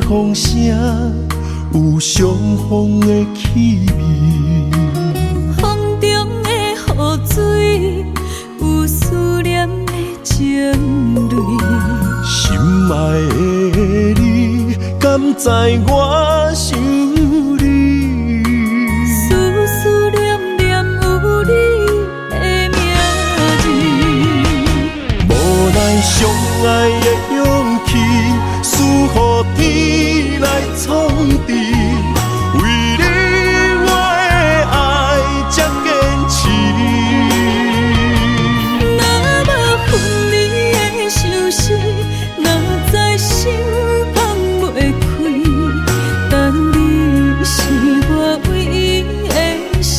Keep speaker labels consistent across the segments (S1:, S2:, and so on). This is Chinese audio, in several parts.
S1: 风声有相逢的气味，
S2: 风中的雨水有思念的情泪。
S1: 心爱的你，敢知我想你？
S2: 思念念有你的名字，
S1: 无奈相爱的勇气，输予天来创治。为你我的爱才坚持。
S2: 若无分离的相思，哪知心放袂开。但你是我唯一的心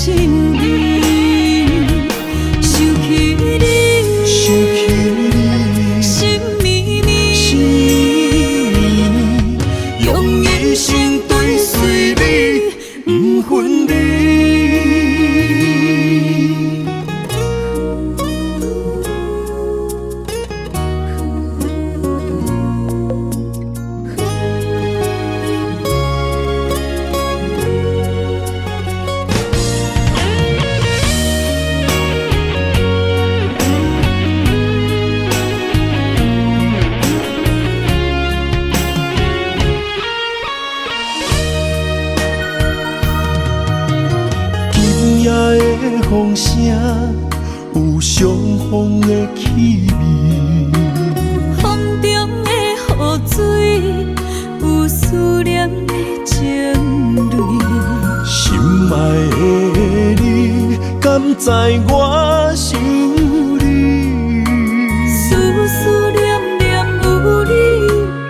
S2: 意，想起你，心绵绵，用一生追随你，不分离。
S1: 风声有相逢的气味，
S2: 风中的雨水有思念的情泪。
S1: 心爱的你，敢知我想你？
S2: 思念念有你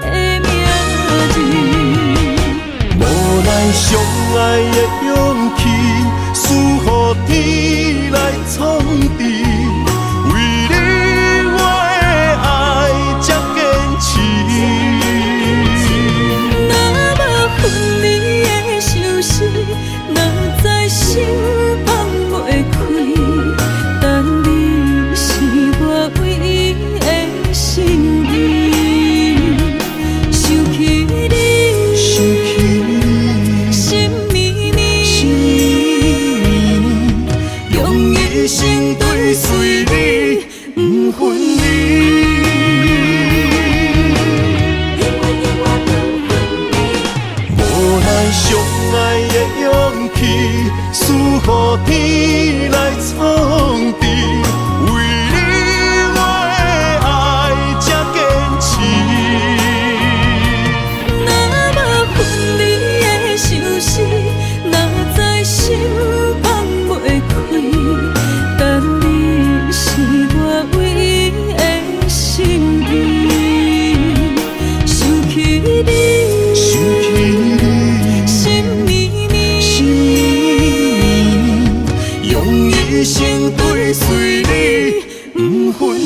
S2: 的名字，
S1: 无奈相爱的勇气，输予天来创治。为你我的爱才坚持。
S2: 若无分离的相思，哪知心放袂开。但你是我唯一的心意，想起你，心绵绵，用一生追随你，不分离。
S1: 无奈相爱的勇气，输予天来创治。为你我的爱才坚持。
S2: 若无分离的相思，哪知心放袂开。但你是我唯一的心意，想起你，心绵绵，用一生追随你，不分离。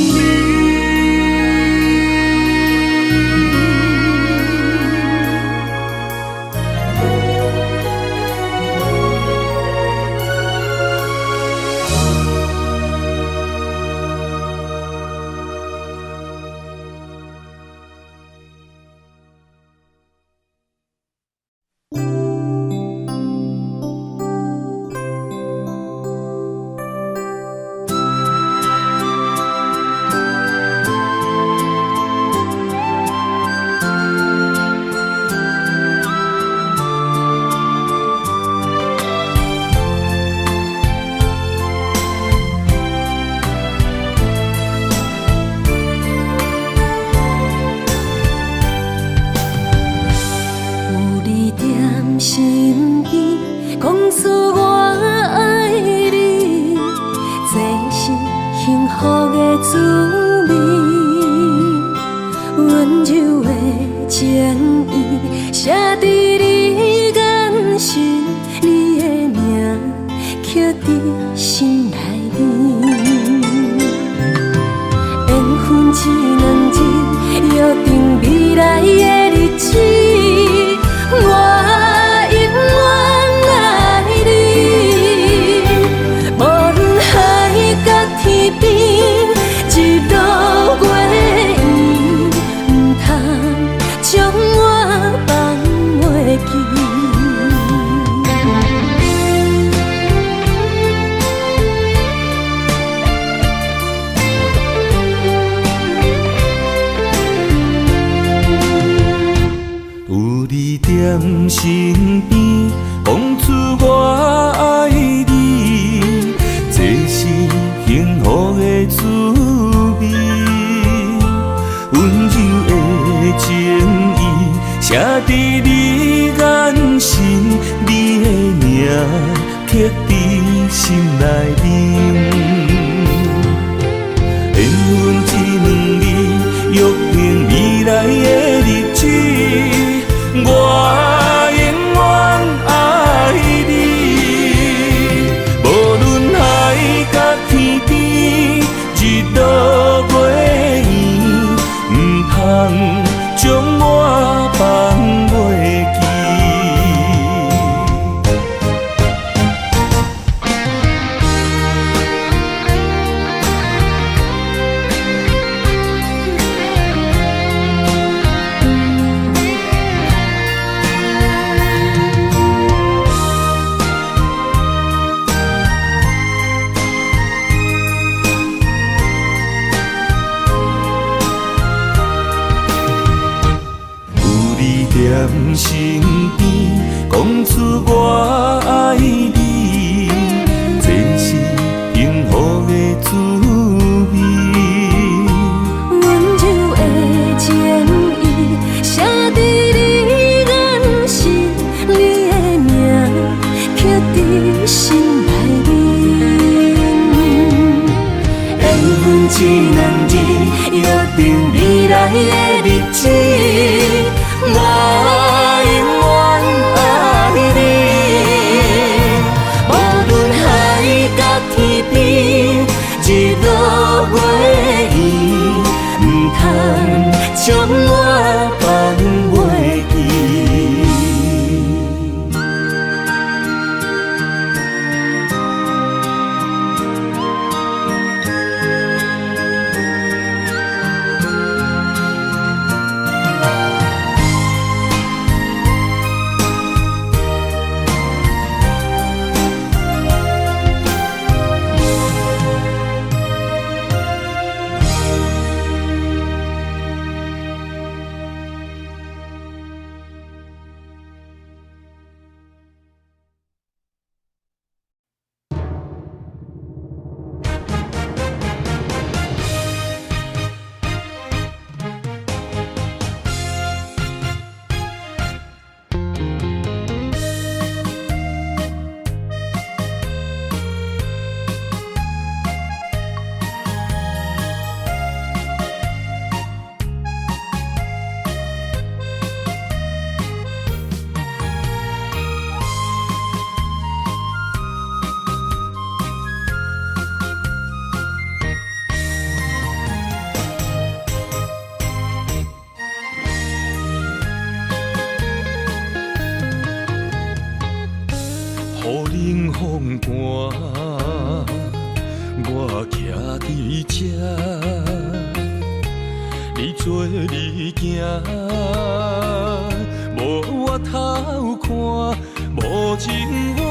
S2: 温柔的情意写伫你眼神，你的名刻伫心内面。缘分只两日，约定未来的日子，我永远爱你。无论海角天边，一路过缘，唔通将我放袂记。
S1: 有你踮身边，讲出我爱你，这是幸福的滋味。温柔的情意写伫你眼神，你的名刻伫心内面。缘分这两字，约定未来的日子。我永远爱你，无论海角天边，日落月圆，唔通将我放袂记。踮身边，讲出我爱你，这是幸福的滋味。
S2: 温柔的情意写伫你眼神，你的名刻伫心内面。缘分只两字，约定未来的日子。我永远爱你，无论海角天边，日落月圆，唔通将我放袂记。
S1: 雨冷风寒，我徛伫这，你做你行，无我头看，无情话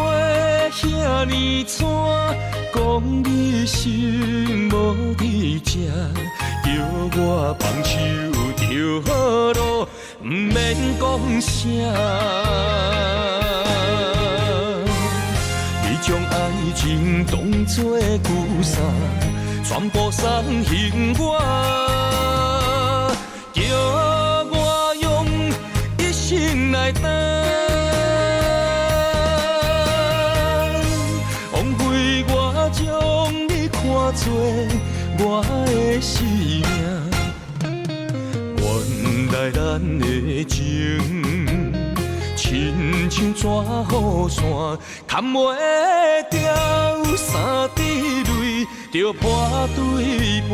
S1: 遐尼惨，讲你心无伫这，叫我放手就好咯，毋免讲啥。将爱情当作旧衫，全部送还我，叫我用一生来等，枉费我将你看作我的生命。来咱的情，亲像纸雨伞，牵袂掉三滴泪，就破对半。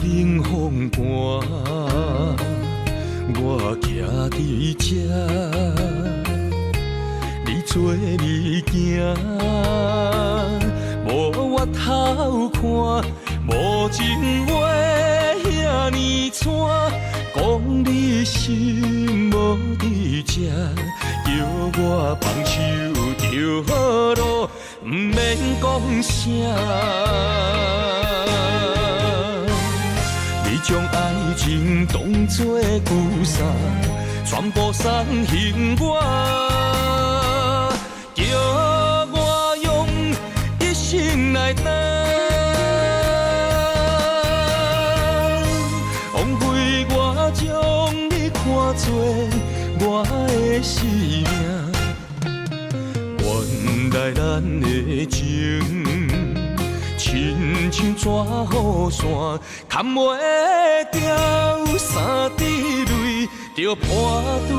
S1: 雨冷风寒，我徛伫这，你做你行，无我头看，无情话遐尼惨，讲你心无伫这，叫我放手就好咯，毋免讲啥。你将爱情当作旧衫，全部送还我，叫我用一生来等，枉费我将你看作我的生命。原来咱的情，亲像纸雨伞，牵袂掉三滴泪，就破对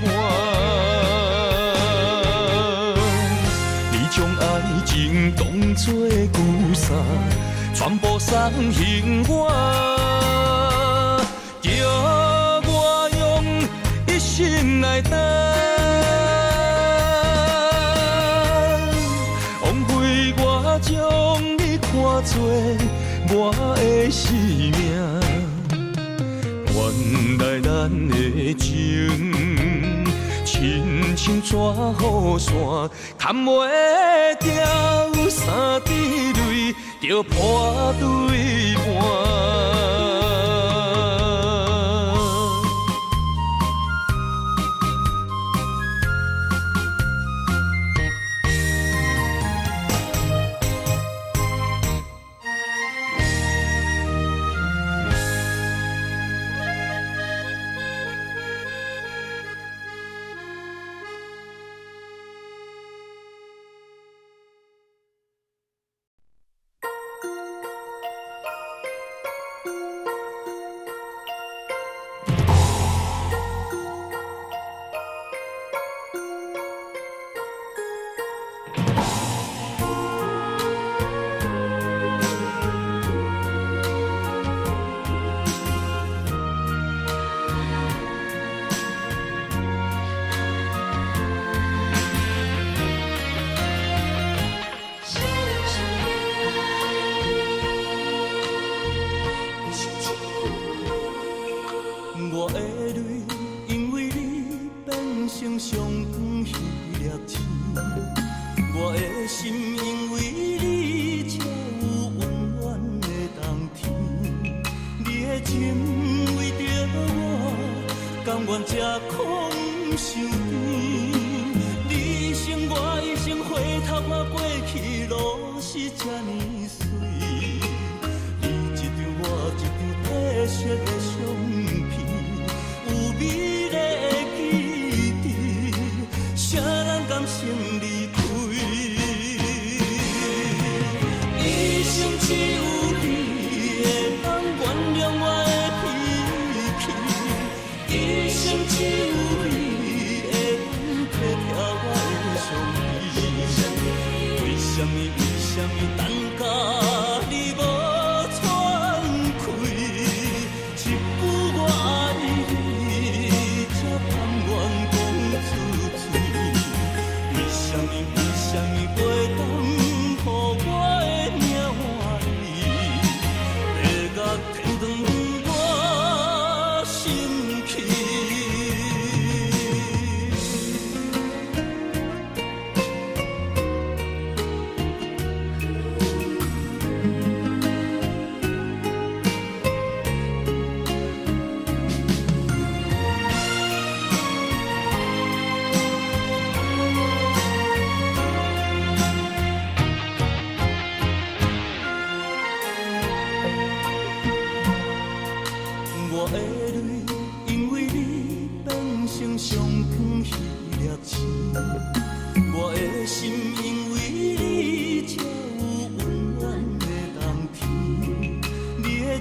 S1: 半。你将爱情当作旧衫，全部送还我，叫我用一生来等。将你看作我的生命，原来咱的情，亲像纸雨伞，牵袂掉三滴泪，就破对半。
S2: 为什么袂当予我的命换你？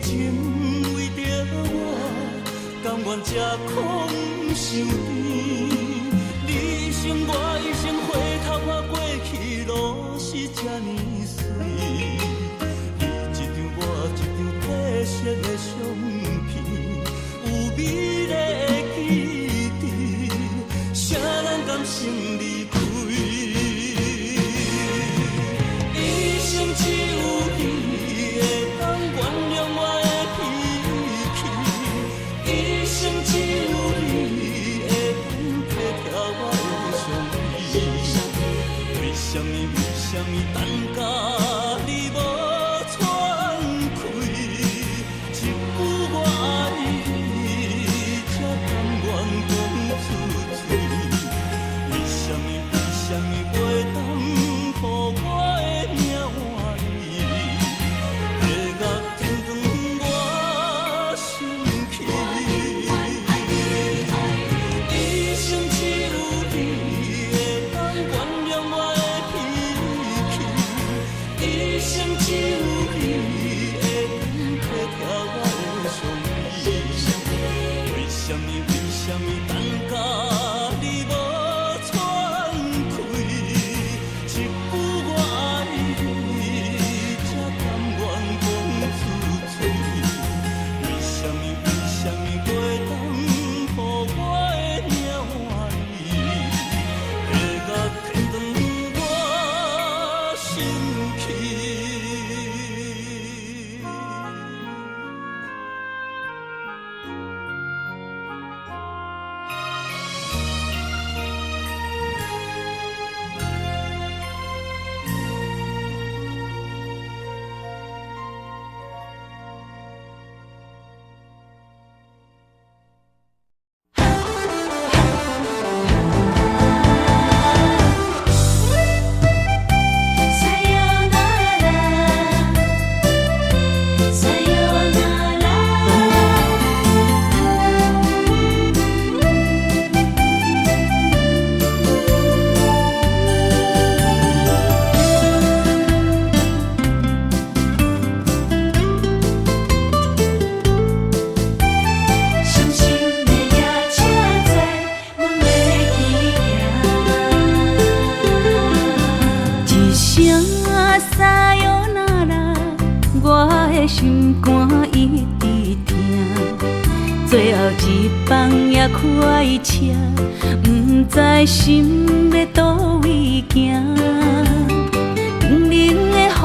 S1: 情为着我，甘愿这空伤甜。你生我一生，回头看过去路是这呢水。你一张我一张褪色的相片，有美丽的记忆，谁人甘心离开？一生只有你会当原谅我的脾气，一生只有你会当体贴我的伤悲。为什么等到你无喘气？一句我爱你，才甘愿讲出嘴。为什么袂当予我的命换你？会甲天长我心去。一生只有你会当原谅我的脾气，一生只有你会当体贴我的伤悲。为什么等到你无喘气？一句我爱你，才甘愿讲出嘴。为什么袂当予我的命换你？会甲天长我心去。
S2: 心肝一直疼，最后一放也开车，不知心要倒位行。冷冷的风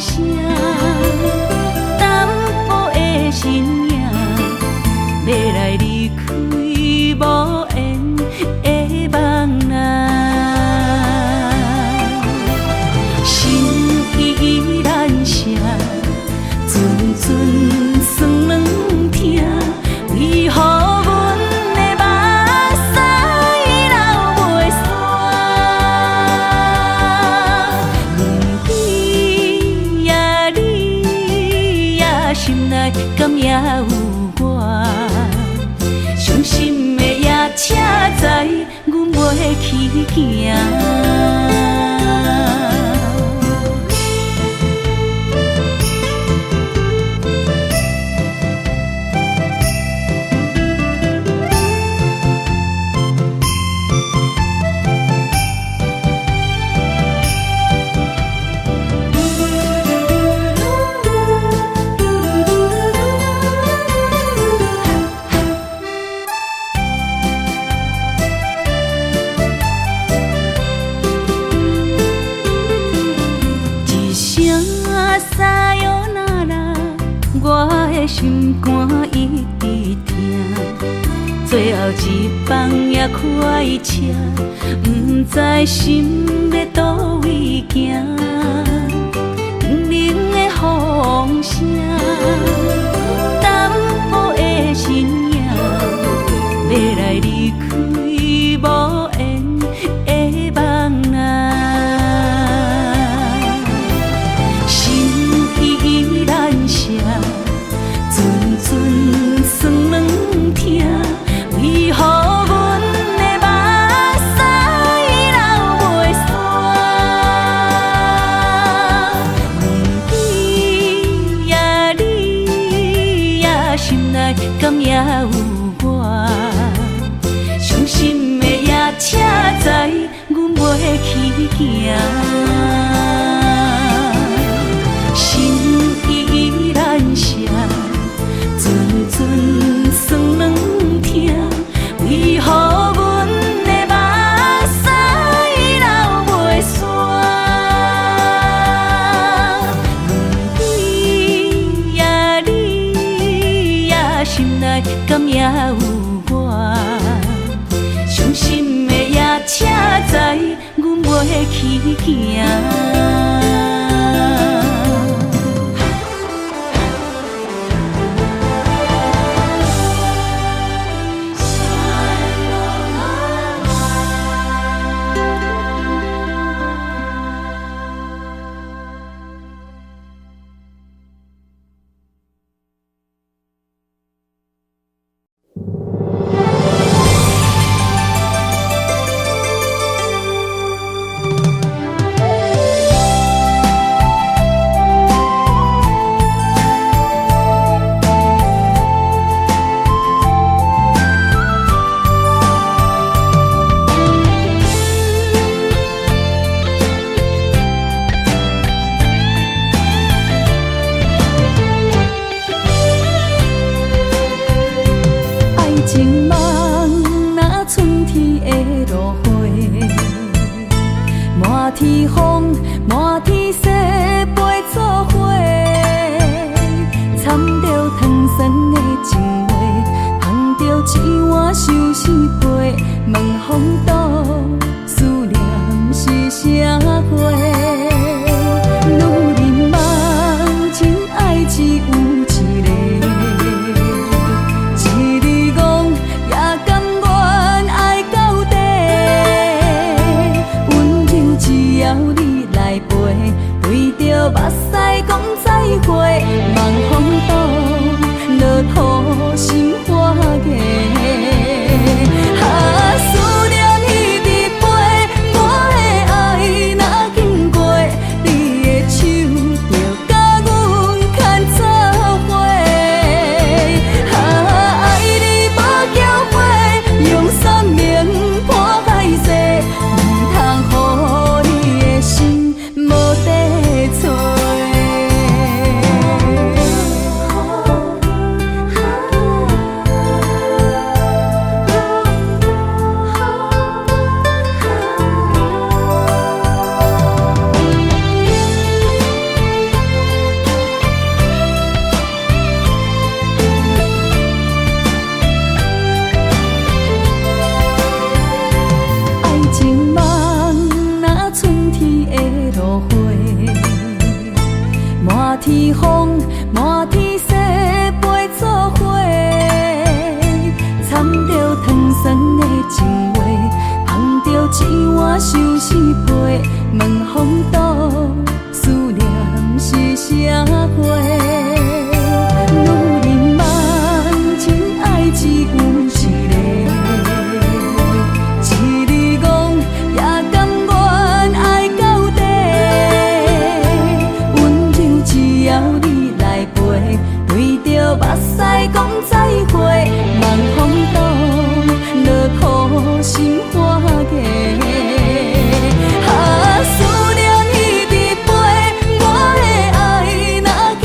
S2: 声，淡薄的身影，要来离开无缘的梦啊，心依然声。阵酸软疼，为何阮的目屎流袂煞？问你呀，你呀，心内敢也有我？伤心的夜车载，阮袂去行。心肝一直疼，最后一放也开车，不知心要倒位行。冷冷的风声，淡薄的身影，要来离开无缘的梦啊，心依然声。阵酸软疼，为何阮的目屎流袂煞？问你呀，内敢也有我？伤心的夜车载，阮袂去行。心依然舍，阵阵酸软疼，为何阮的目屎流袂煞？你呀你呀，心内敢也有我？伤心的夜车载，阮袂去行。情梦若春天的落花，满天风，满天雪，陪做伙，掺着糖酸的情话，捧着一碗相思杯，问风度思念是啥货？女人梦情爱只有一个。目屎讲再会，望风度落土心花芽。思念彼伫背，我的爱若经过，你的手就甲阮牵做伙。爱你无后悔，用生命破海誓，唔通予你的心无地找。满天风，满天雪，陪做伙，掺着糖酸的情话，捧着一碗相思杯，问风度思念是啥货？女人梦情爱只有一个，一字讲也甘愿爱到底。只要你来陪，对着目屎讲再会，望风度落土心花芽。思念彼伫背，我的爱若经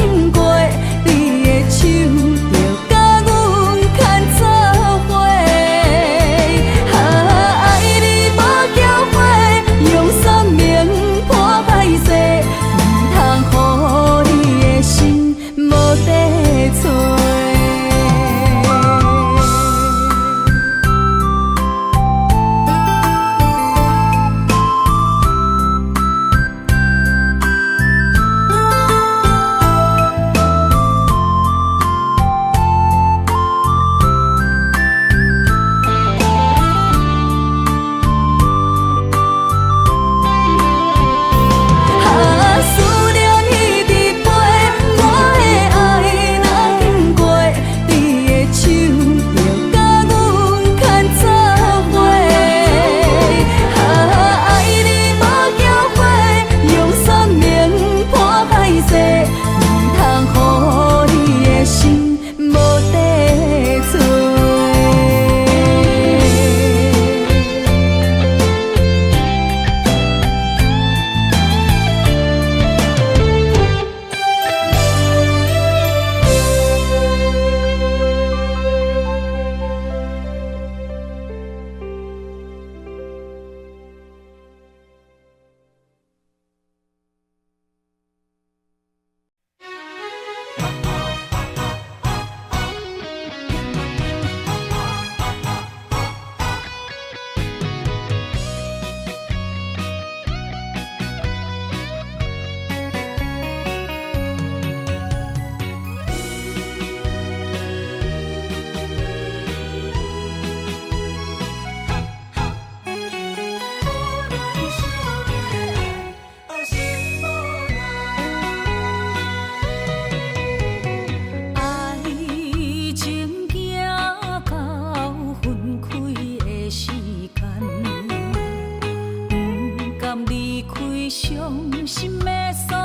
S2: 伤心的所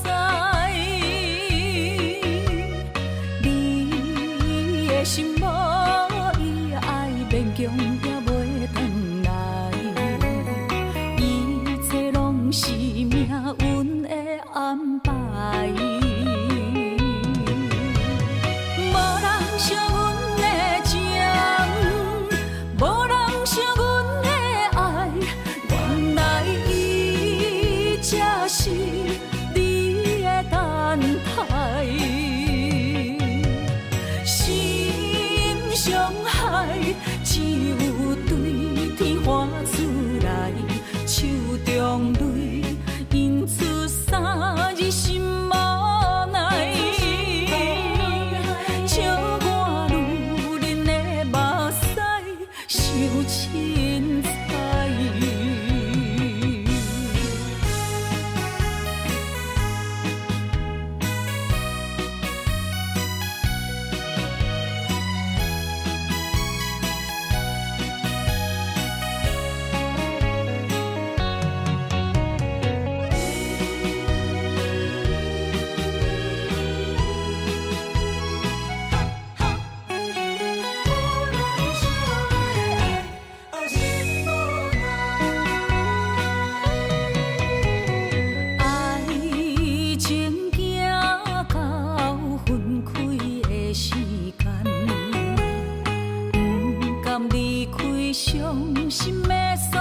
S2: 在，你的心无伊爱勉强也袂转来，一切拢是命运的安排。无人惜阮的情，无人惜阮的爱，原来才是你的等待，心伤害只有对天喊出来，手中泪印出三字心无奈，笑我女人的目屎受凊彩。伤心的所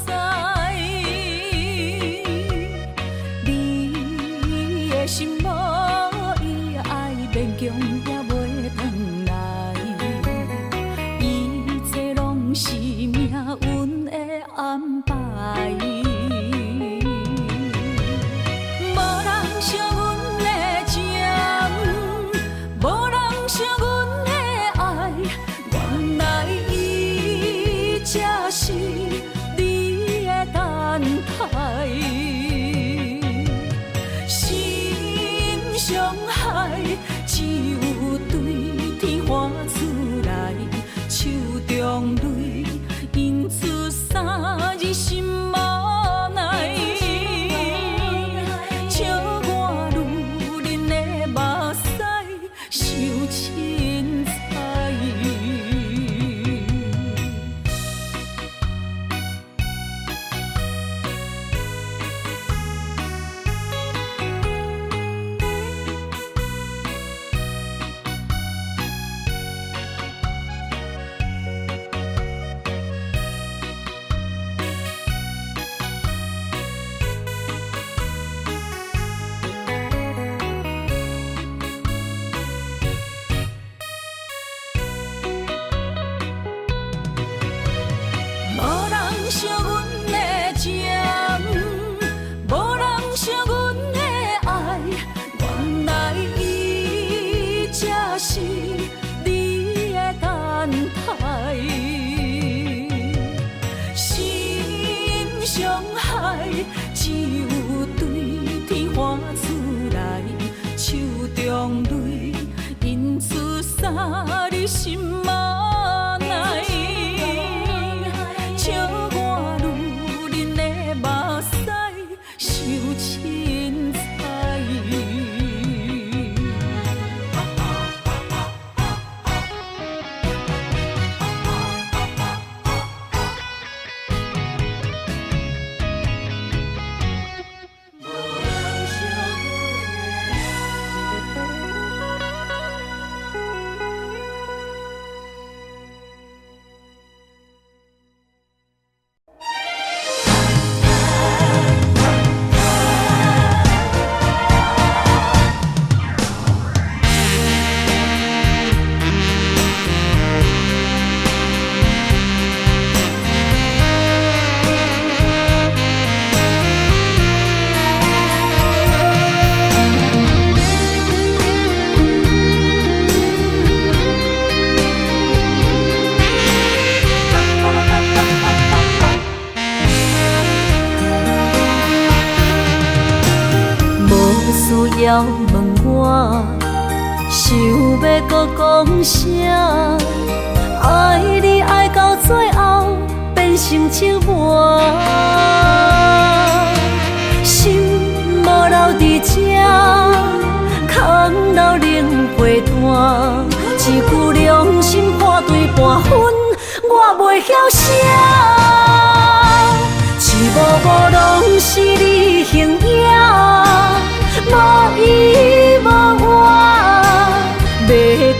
S2: 在，你的心无伊爱勉强也袂转来，一切拢是命运的安排。无人惜阮的情，无人惜阮的爱，原来才是你的等待，心伤害只有对天喊出来，手中泪印出三字心无奈，笑我女人的目屎受凊彩。遥问我，想要搁讲啥？爱你爱到最后变成寂寞，心无留伫这，空留冷陪伴。一句良心破对半分，我袂晓写。一幕幕拢是你形影，无依无我，马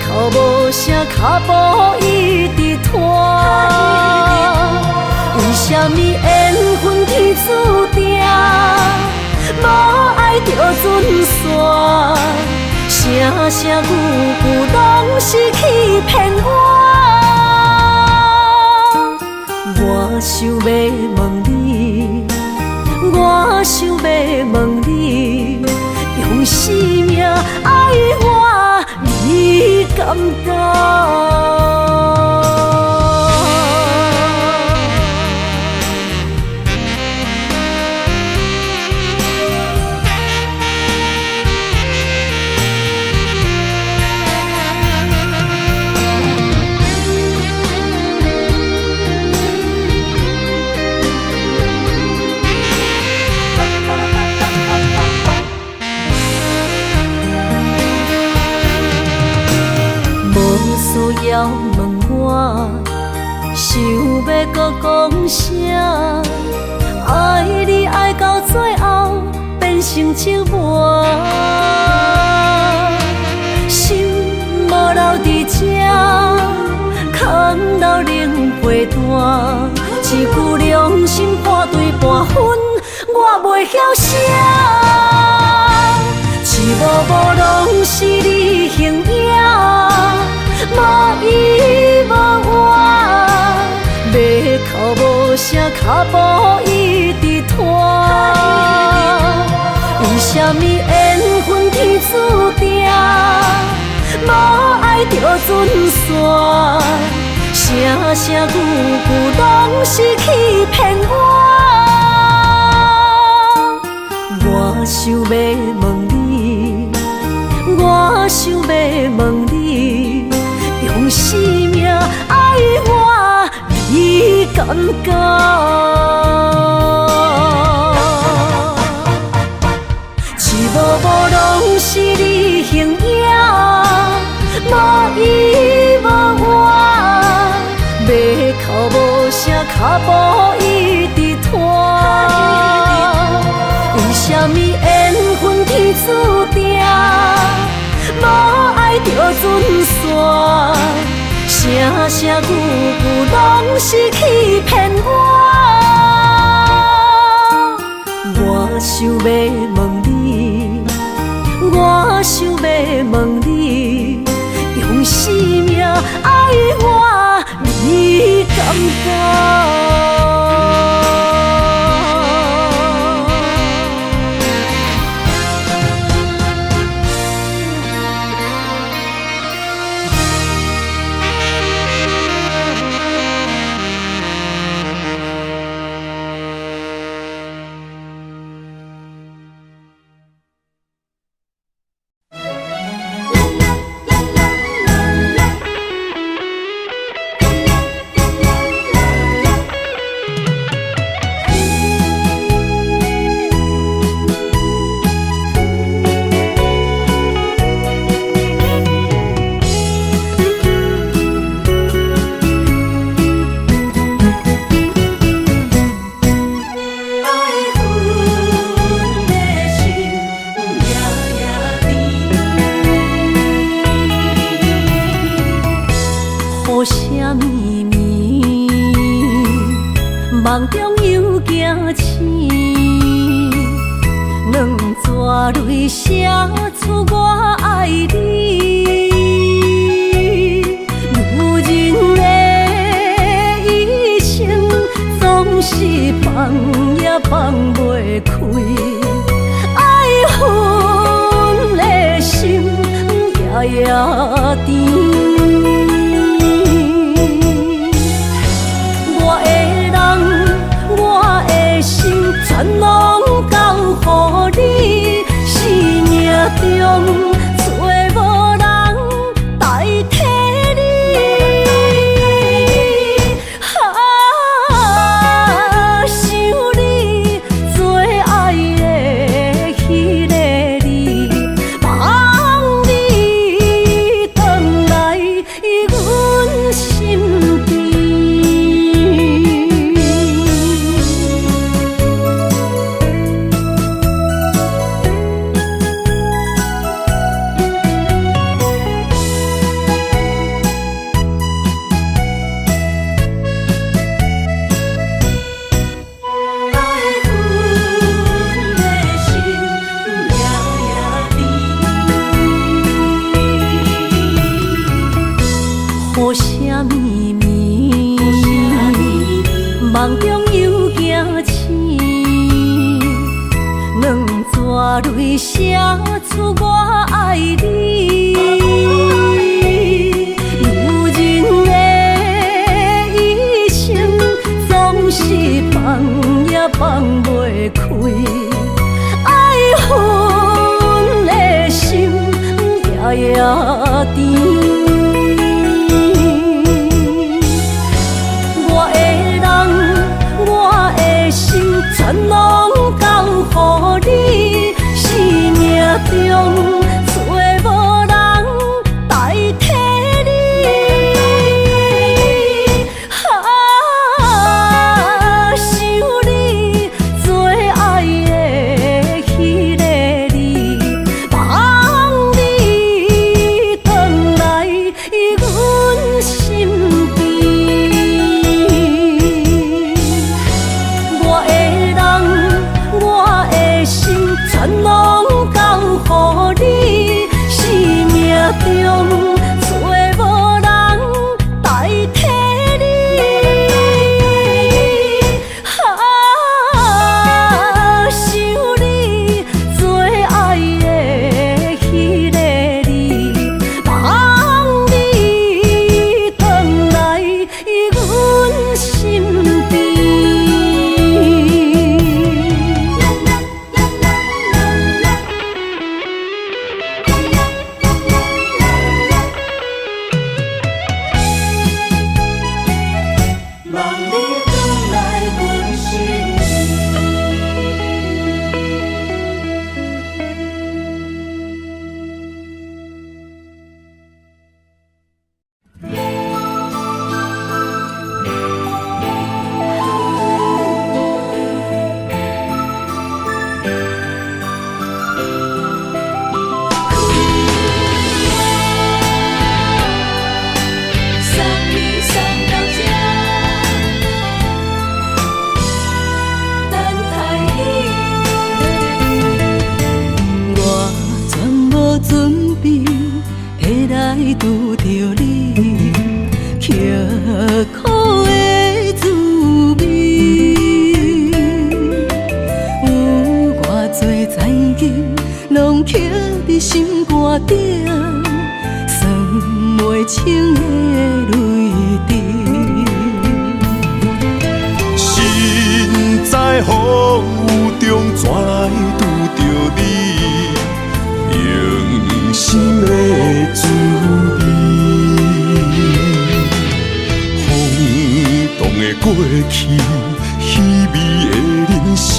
S2: 口无声，脚步一直拖。为什么缘分天注定，无爱就准线？声声句句拢是欺骗我。我想要问你，我想要问你，用生命爱我，你敢当？要问我，想要搁讲啥？爱你爱到最后变成寂寞，心无留伫这，空留冷陪伴。一句良心破对半分，我袂晓写。一幕幕拢是你形影，无依无我，马口无声，脚步一直拖。为什么缘分天注定，无爱就准线？声声句句拢是欺骗我。我想要问你，我想要问你，用生命爱我，你敢讲？一幕幕拢是你形影，无依无我，马口无声，脚步一直拖。为什么缘分天注定，无爱就准线？声声句句拢是欺骗我。我想要问你，我想要问你，用生命爱我，你敢讲？梦中又惊醒，两撮泪写出我爱你。女人的一生总是放也放袂开，爱恨的心夜夜甜。全拢交予你，生命秘密，梦中又惊醒，两纸泪写出我爱你。女人的一生总是放也放袂开，爱恨的心夜夜甜。全拢交予你，生命中找无人代替你。想你做爱的迄个你，望你回来阮身边。全拢交予你，生命中找无人代替你。想你做爱的迄个你，望你回来阮身边。拄着你，刻苦的滋味，有偌多残景，拢刻伫心肝顶，算袂清的泪滴。
S1: 身在风雨中，怎来拄着你？用心的滋味，风动的过去，稀微的人生，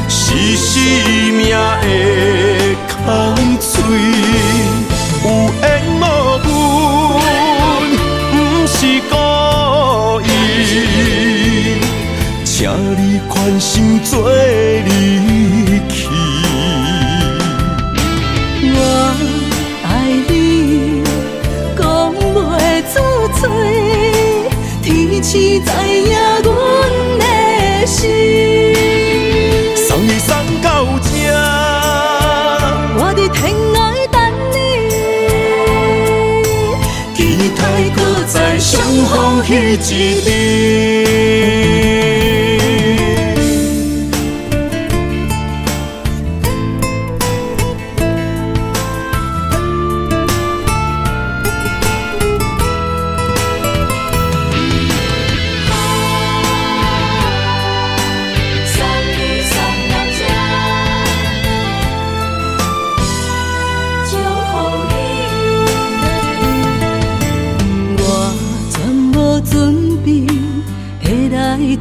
S1: 是生命的空嘴，有缘无分，不是故意，请你宽心做离去。
S2: 我爱你，讲袂出嘴，天赐知影阮的心。
S1: 送你送到这，
S2: 我伫天涯等你，
S1: 期待搁再相逢彼一日。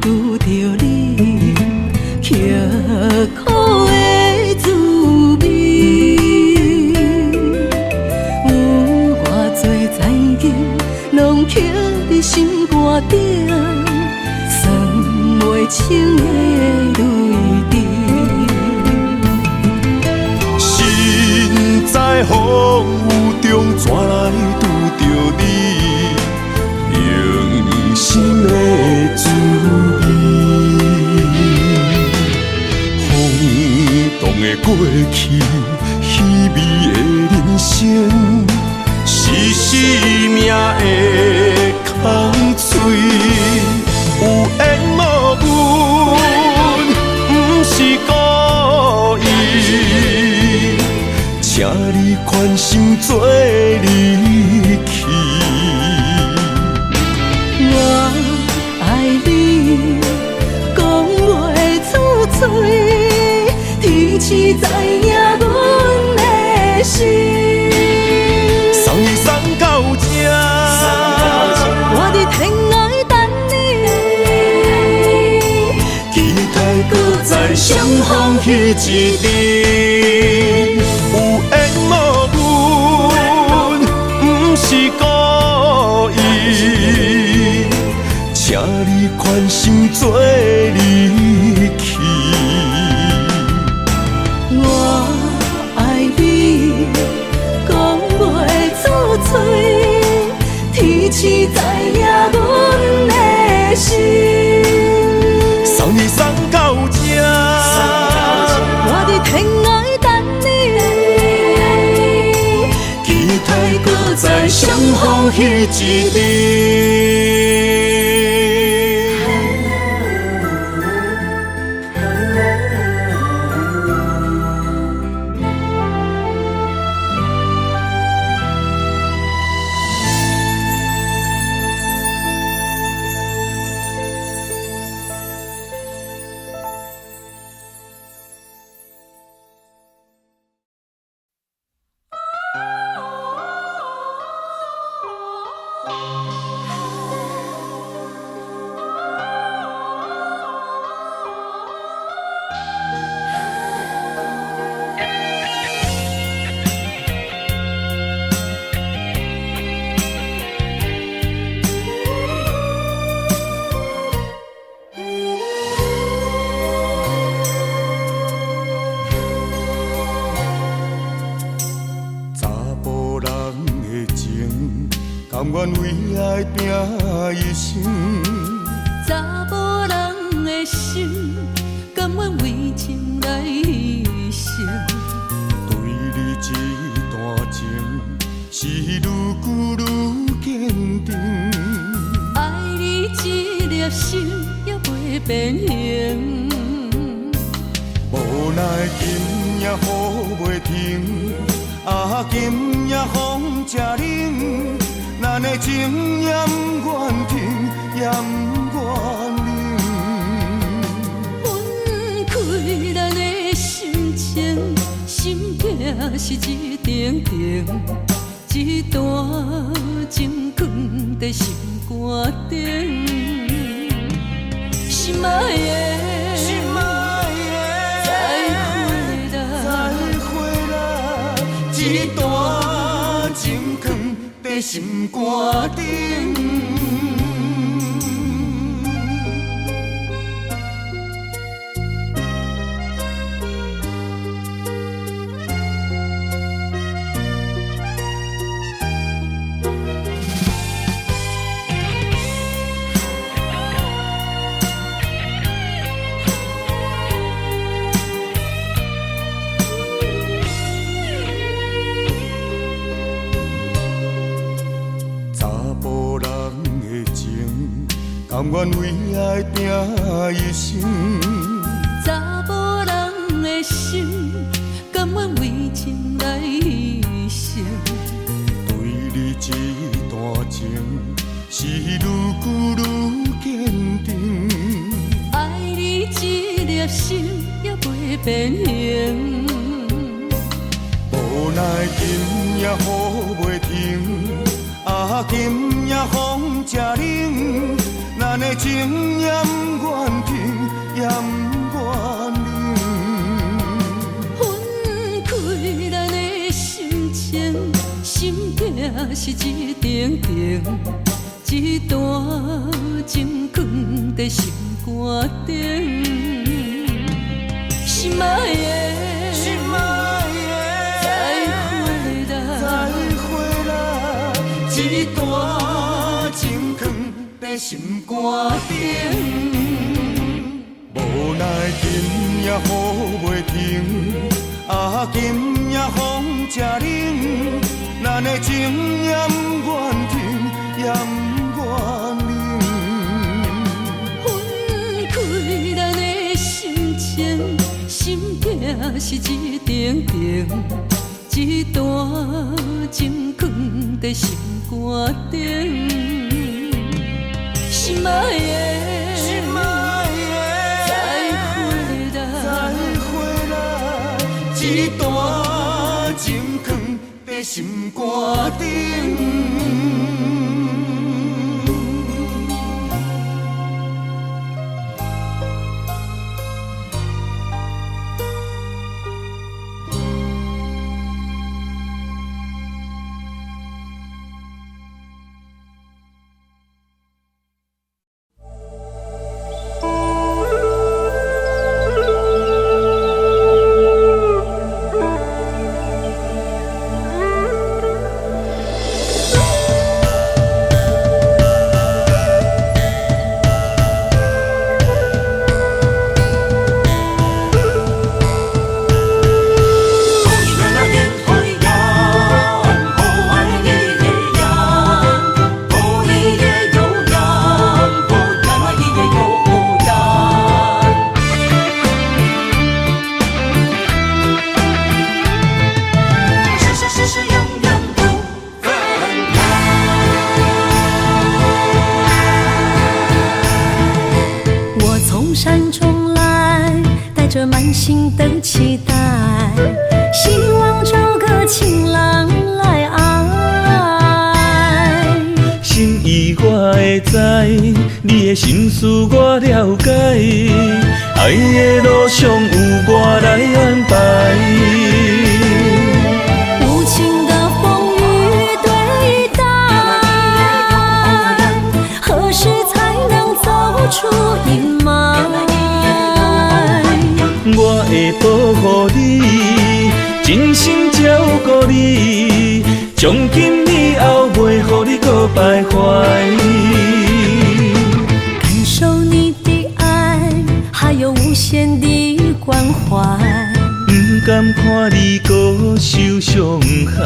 S2: 拄着你，刻苦的滋味，有偌多残景，拢刻伫心肝顶，算袂清的泪滴。
S1: 身在风雨中，怎来拄着你？用心的滋味，风动的过去，稀微的人生，是生命的关心做离去。
S2: 我爱你，讲袂出嘴，天赐知影阮的心。
S1: 送你送到这，
S2: 我伫天涯等你，
S1: 期待搁再相逢彼一日。有缘无缘，不是故意，请你宽心做离去。
S2: 我爱你，讲袂出嘴，天赐知影阮的心。
S1: 送你送到这，
S2: 我伫天涯等你，
S1: 期待搁再相逢彼一日。甘愿为爱拼一生，
S2: 查某人的心，甘愿为情来牺牲。
S1: 对你这段情，是愈久愈坚定。
S2: 爱你一粒心也袂变形，
S1: 无奈今夜雨袂停，今夜风正冷。咱的情也不愿停，也不愿冷。
S2: 分开咱的心情，心境是一定定，一段情放在心肝顶。心爱的，
S1: 心爱的，再回来，一段情放在心肝顶。甘愿为爱拼一生，
S2: 查某人的心，甘愿为情来牺牲。
S1: 对你这段情，是愈久愈坚定。
S2: 爱你一粒心也袂变形，
S1: 无奈今夜雨袂停，今夜风正冷。咱的情也不愿停，也不愿冷。
S2: 分开咱的心情，心境是一定定，一段情放在心肝顶。心爱的，
S1: 心爱的，再回来，一段情放在心肝顶。无奈今夜雨袂停，今夜风正冷。咱的情也不愿停，也不愿冷。
S2: 分开咱的心情，心境是一定定，一段情放在心肝顶，心爱的，再回来，
S1: 一段情放在心肝顶。
S3: 你的心思我了解，爱的路上有我来安排。
S2: 无情的风雨对待，何时才能走出阴霾？
S3: 我会保护你，真心照顾你，从今以后袂予你搁徘徊。
S2: 还有无限的关怀，
S3: 不甘看你搁受伤害。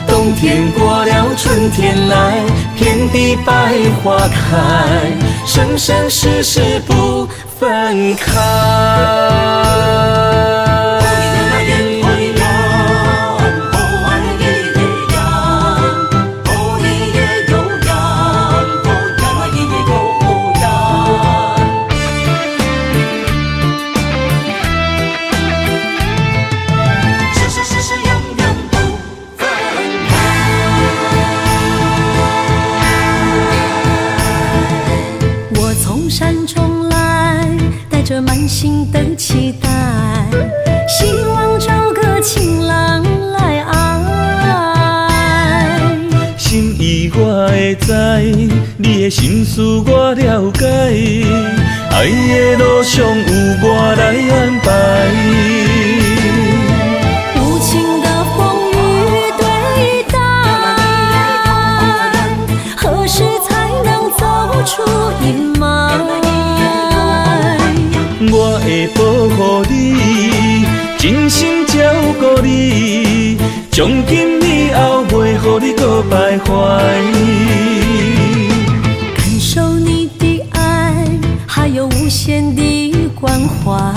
S3: 冬天过了，春天来，遍地百花开，生生世世不分开。
S2: 满心的期待，希望找个情郎来爱。
S3: 心意我会知，你的心思我了解，爱的路上有我来安排。
S2: 无情的风雨对待，何时才能走出阴霾？
S3: 我会保护你，真心照顾你，从今以后袂予你搁徘徊。
S2: 感受你的爱，还有无限的关怀，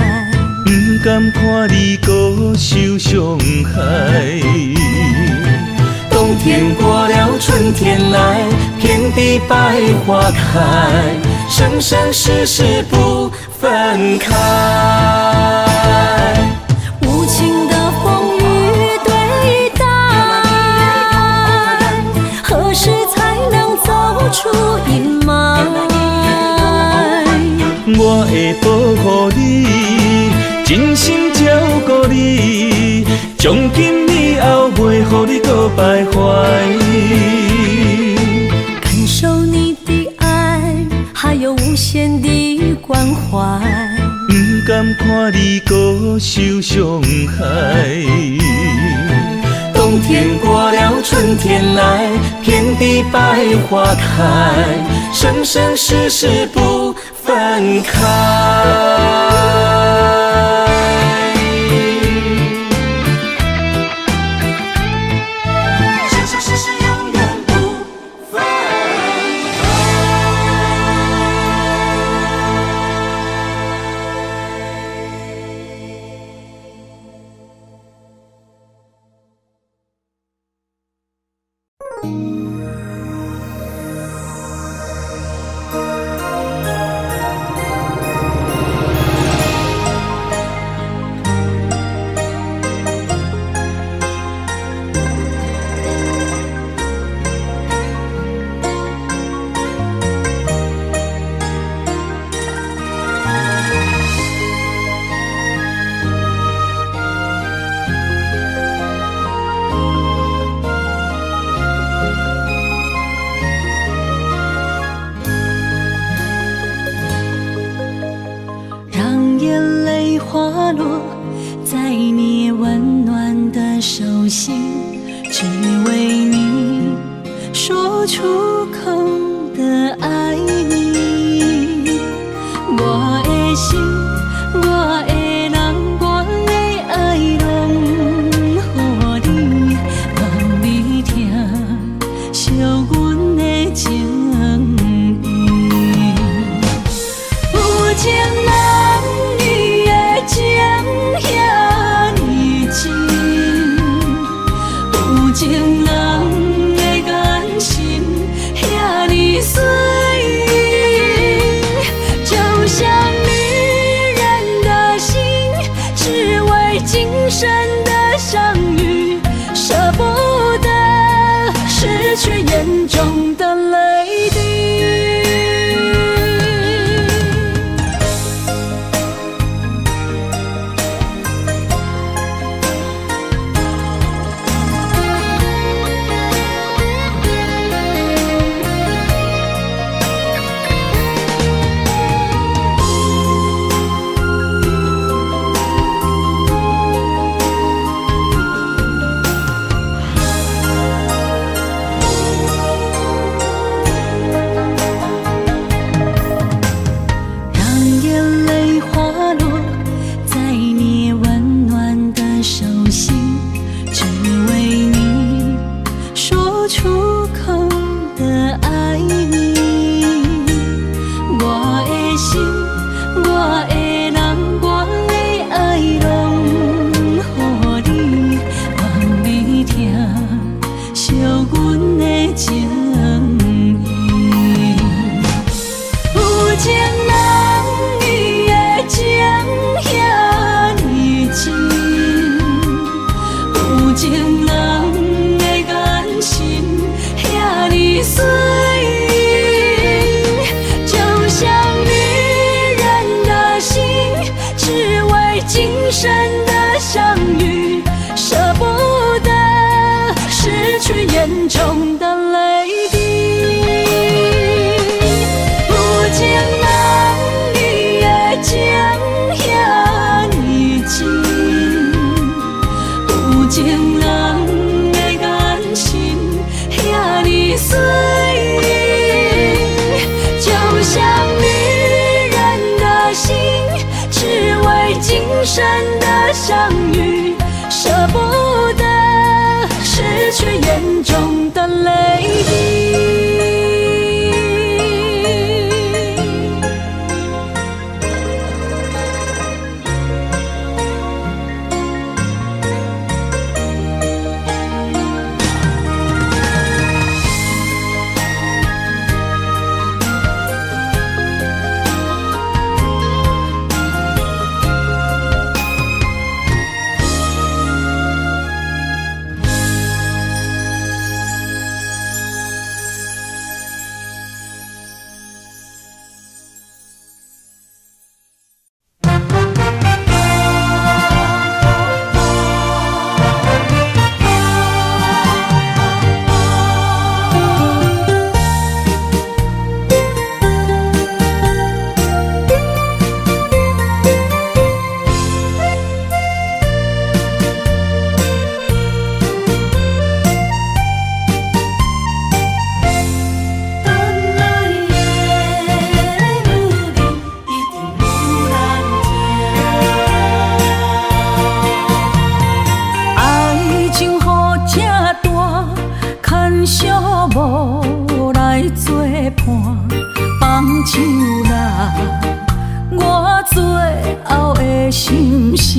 S3: 不甘看你搁受伤害。冬天过了，春天来，遍地百花开，生生世世不分开。
S2: 无情的风雨对待，何时才能走出阴霾？
S3: 我会保护你，真心照顾你，从今以后袂予你搁徘徊。
S2: 感受你的爱，还有无限的关怀，
S3: 不甘看你搁受伤害。冬天过了，春天来，遍地百花开，生生世世不分开。
S2: 让眼泪滑落在你温暖的手心，只为你说出口的爱你。我的心，我的人，我的爱拢予你，望你听惜阮的情意。有情人你的情遐呢真，有情人的眼神遐呢水，就像女人的心，只为今生的相遇，舍不得失去眼中的泪滴。让眼泪滑落在你温暖的手心，只为你说出口的爱你。我的心，我的人，我的爱拢予你，望你听惜阮的情意。有情人你的情遐呢真，有情人的眼神遐呢水，就像女人的心，只为今生的相遇，舍不得失去眼中的泪滴。有情人你的情遐呢真，有情人的眼神遐呢水，就像女人的心，只为今生的相遇，舍不得失去眼中的泪滴。无来作伴，放手啦，我最后的心声。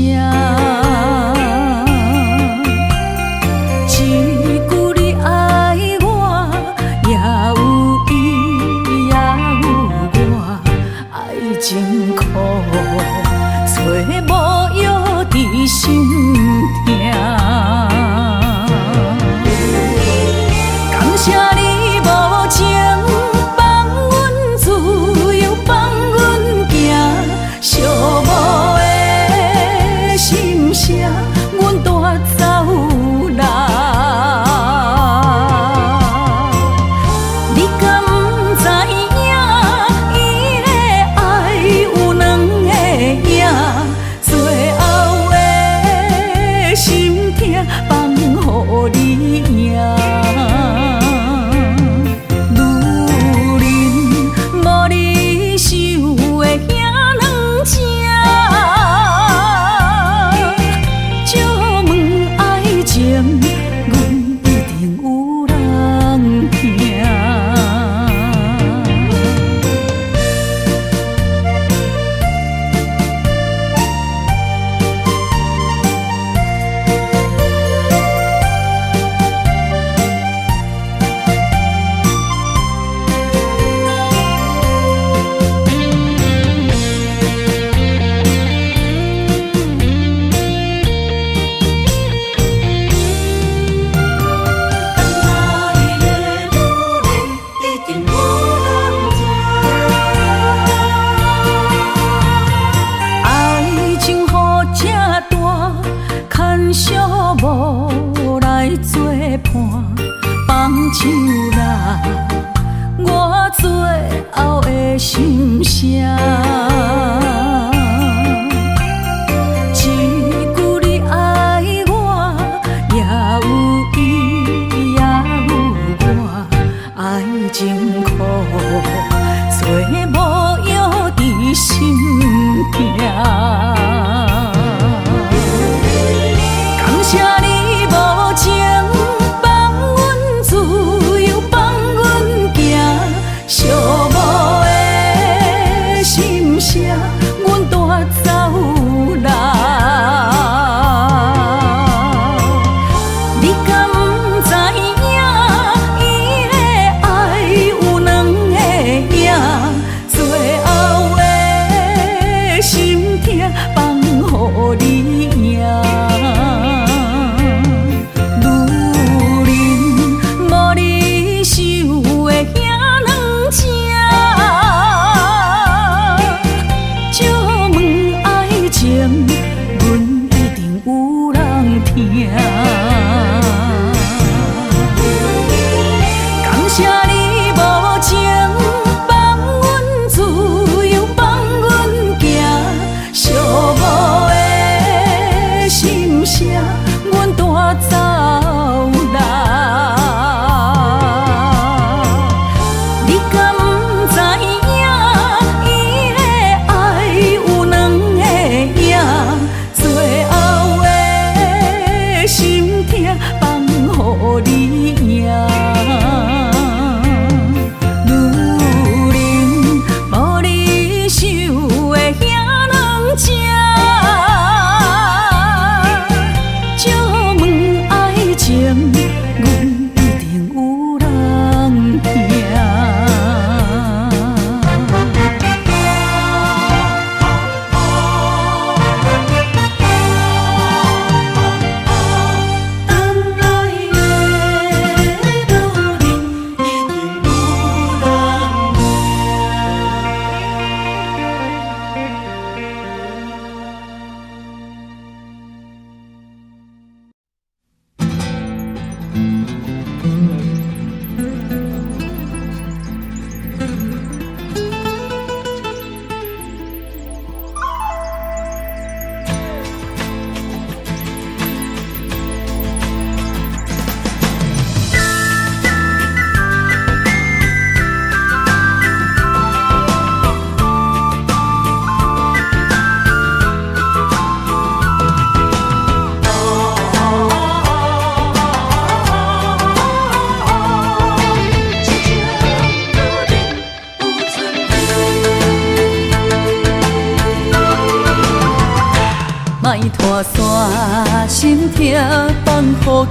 S2: 一句你爱我，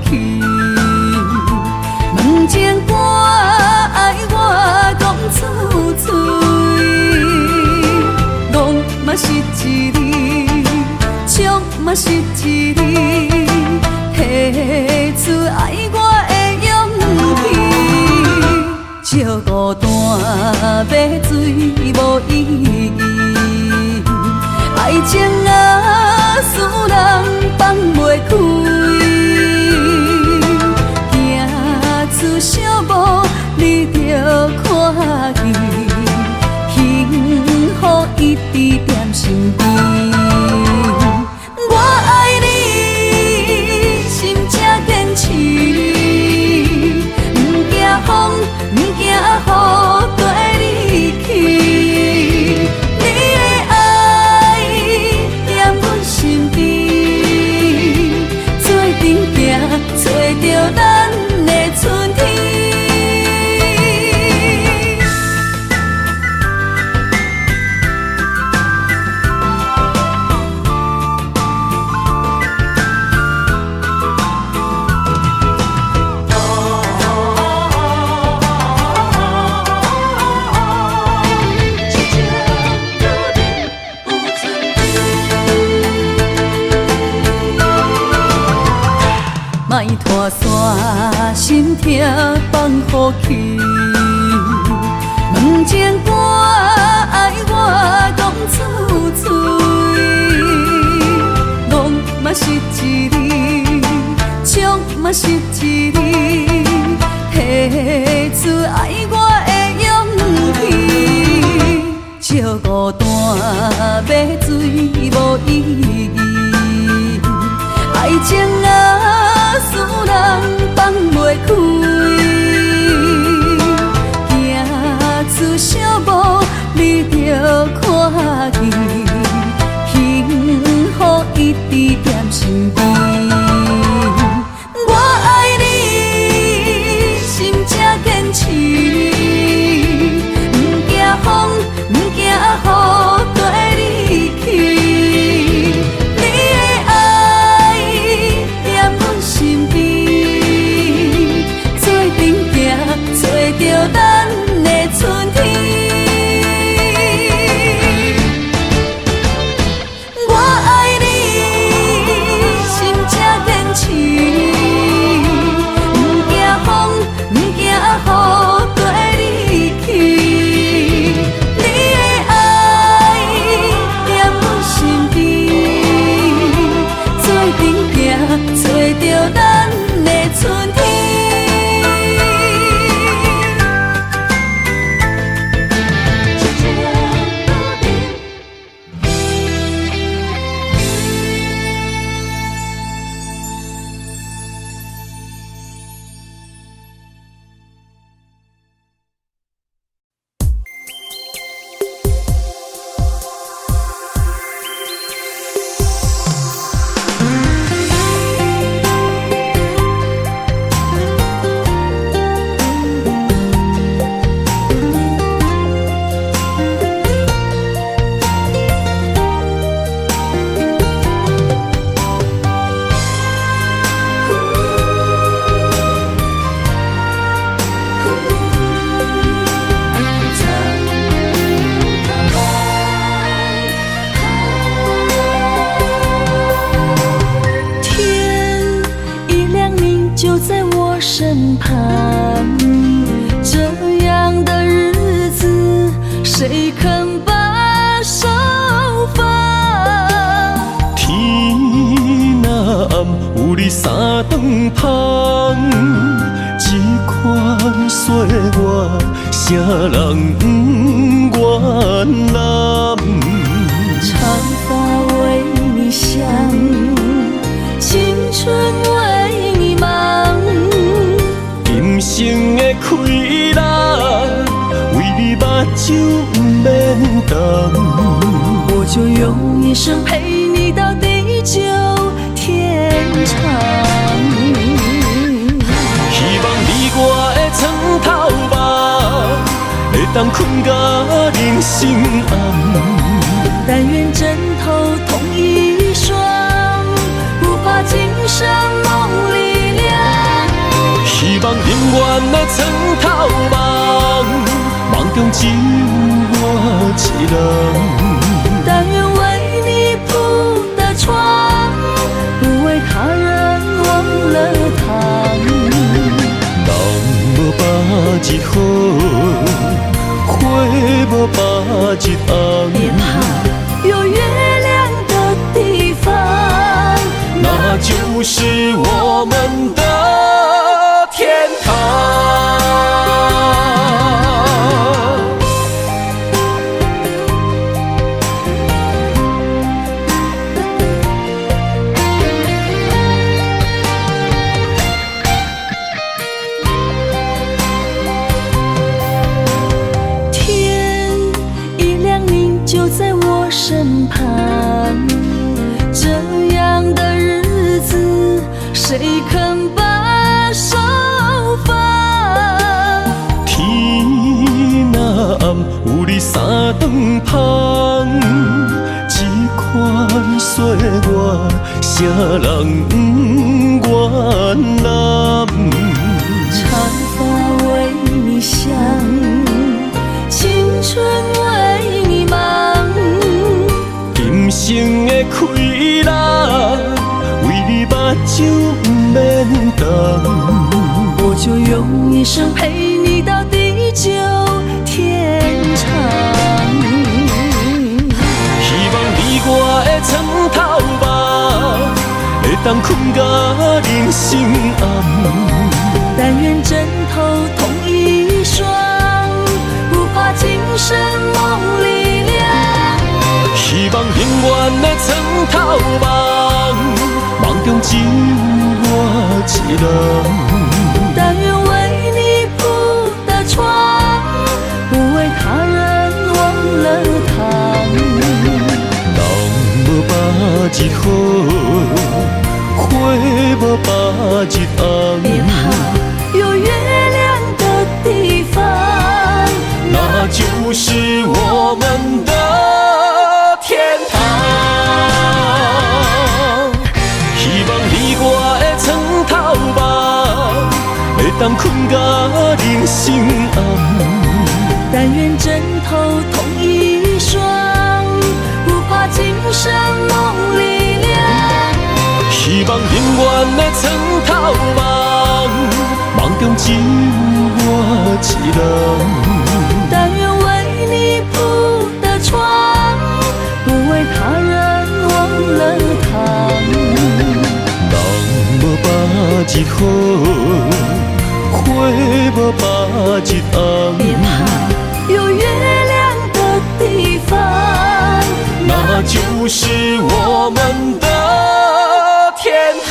S2: 去。问情歌爱我讲出嘴，戆嘛是一字，唱嘛是一字，提出爱我的勇气。照孤单买水无意义，爱情啊使人放袂开。出小无，你着看见，幸福一直踮身边。我爱你，心正坚持，不惊风，不惊雨，跟你去。你的爱踮阮身边，做阵行，找着咱的春天。莫拖山，心痛放乎去。问情歌爱我讲出嘴，戆嘛是一字，唱嘛是一字，提出爱我的勇气。照孤单买水无意义，爱情啊使人放袂开，行出小无，你着看见，幸福一直踮身边。我爱你，心正坚持，不惊风，不惊雨，跟你去。你的爱踮阮身边，做阵行，找着咱的春天。我爱你，心正坚持，不惊风，不惊雨，跟你去。你的爱踮阮身边，做阵行，找着咱的春天。身旁，这样的日子谁肯把手放？
S3: 天若暗，有你三顿香，这款岁月，啥人不愿揽？
S2: 长发为你香，青春为你忙。
S3: 今生的快乐，为你目睭不免干。
S2: 我就用一生陪你到地久天长。
S3: 希望你我的床头梦，会当困甲人心暗。
S2: 但愿枕头同一双，不怕今生梦里凉。
S1: 望永远的床头梦，梦中只有我一人。
S2: 但愿为你铺的床，不为他人忘了躺。
S1: 人无百日好，花无百日红。
S2: 别怕，有月亮的地方，
S1: 那就是我们的天堂。
S2: 天一亮，你就在我身旁。这样的日子，谁肯把手放？
S1: 天若暗，有你三顿香，这款岁月，谁人不愿揽？
S2: 长发为你香，青春为你忙。
S1: 今生的快乐，为你目睭不免干。
S2: 我就用一生陪你到地久天长。
S1: 希望你我的床头梦，会当困到人生暗。
S2: 但愿枕头同一双，不怕今生梦里凉。
S1: 希望永远的床头梦，梦中只有我一人。
S2: 但愿为你铺的床，不为他人忘了躺。
S1: 人无百日好，花无百日红。
S2: 别怕，有月亮的地方，
S1: 那就是我们的天堂。希望你我的床头梦，会当困到人生暗。
S2: 但愿枕头同一双，不怕今生梦里凉。
S1: 希望永远的床头梦，梦中只有我一人。
S2: 但愿为你铺的床，不为他人忘了躺。
S1: 人无百日好，花无百日红。
S2: 别怕，有月亮的地方，
S1: 那就是我们的天堂。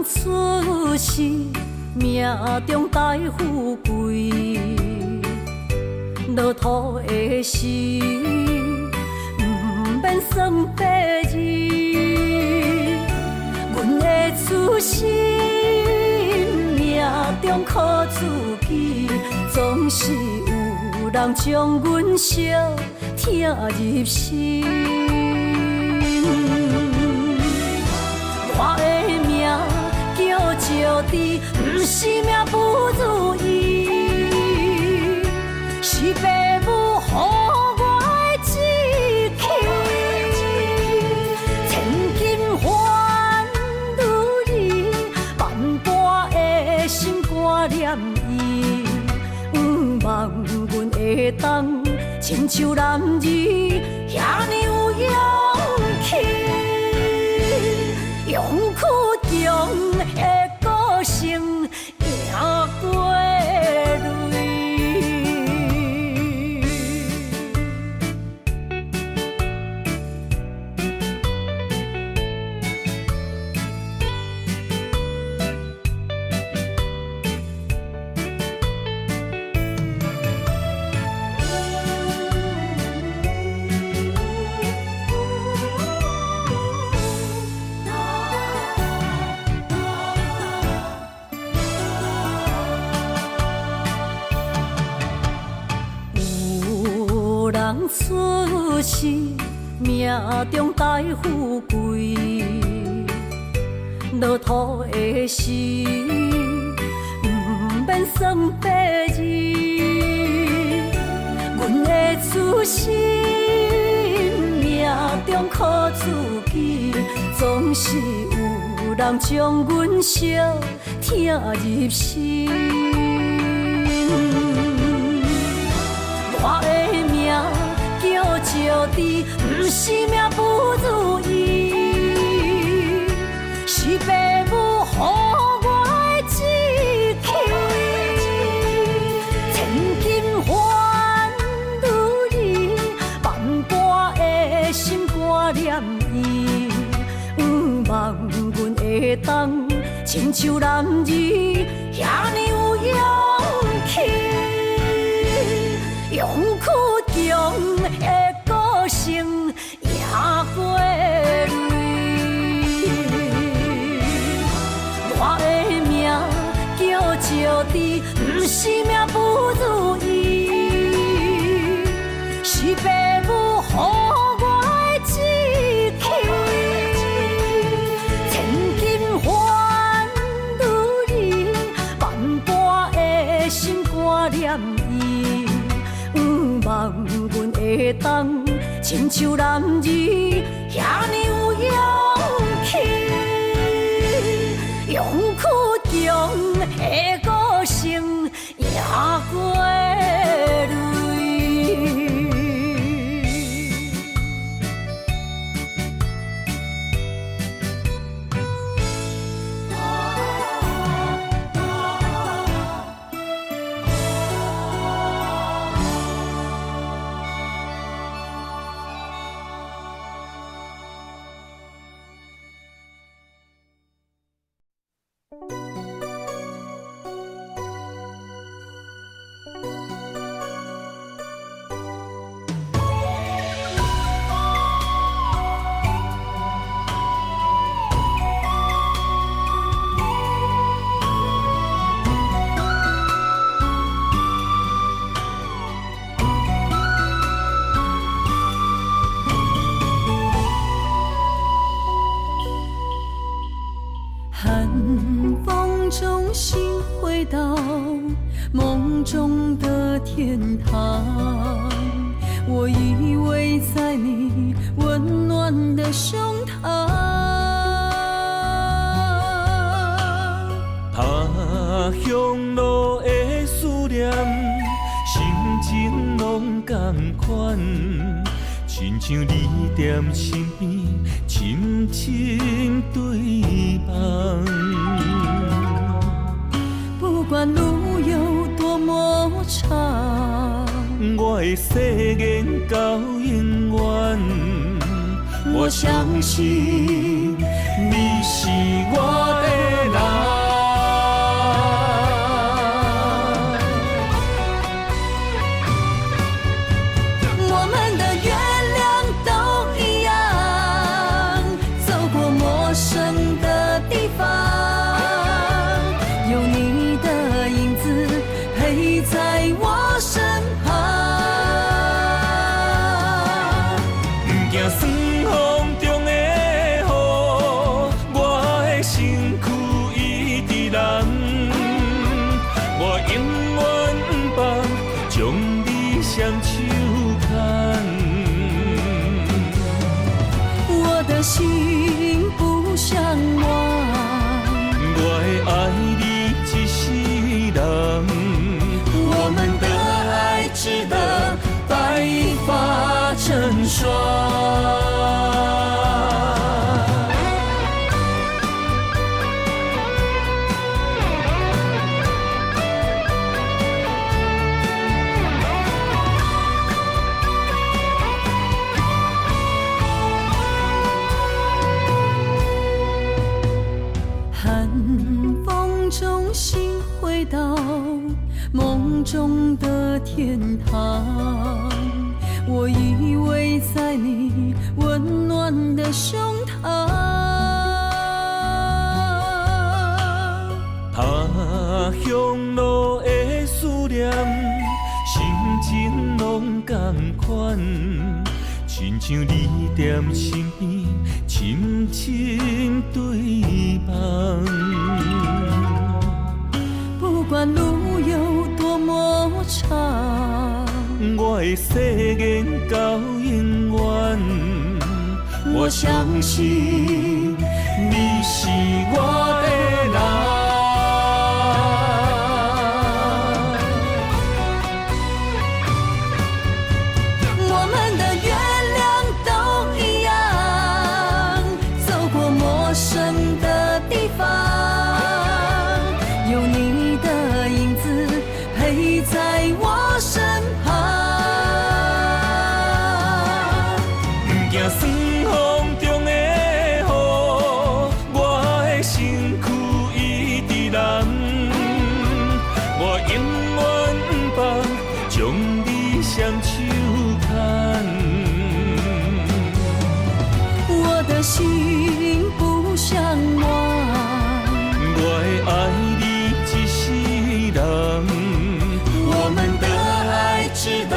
S2: 出世命中带富贵，落土的时，不免算白字。阮的出身命中靠自己，总是有人将阮惜听入心。我的命叫石地，不是命不如意，是父母予我的志气。千金换如意，万般的心挂念伊，望阮会当亲像男儿遐尼有勇气，勇气中的个性赢过泪。人出世，命中带富贵，落土的时，不免算白字。阮的出身，命中靠自己，总是有人将阮惜听入心。我的命叫石地，不是命不如意，是父母予我的志气。千金换如意，万般的心挂念伊，望阮会当亲像男儿遐尼有勇气。勇气中的个性赢过泪，我的命叫石地，不是命不如意，是父母予我的志气。千金换如意，万般的心挂念伊。望阮会当亲像男儿遐尼有勇气，勇气中的个性赢过泪。寒风中心回到梦中的天堂，我依偎在你温暖的胸膛。
S3: 他乡路的思念，心情拢同款，亲像你踮身边，深深对望。
S2: 不管路有多么长，
S3: 我的誓言到永远。我相信你是我的人。
S2: 在我身旁，
S3: 不惊酸风中的雨，我的身躯一直人。我永远不放，将你双手牵。
S2: 我的心不想忘，
S3: 我会爱你一世人。
S2: 我们的爱值得白
S3: 成霜。
S2: 寒风中心回到梦中的天堂，我依偎在你温暖的胸膛。
S3: 他乡路的思念，心情拢同款，亲像你踮身边，深深对望。
S2: 不管路有多么长，
S3: 我的誓言到永远。我相信你是我的人。
S2: 我们的月亮都一样，走过陌生的地方，有你的影子陪在我身旁。
S3: 不惊酸风中的雨，我的身躯一直蓝。我永远不放，将你双手牵。
S2: 我的心不想忘，
S3: 我会爱你一世人。我们的爱值得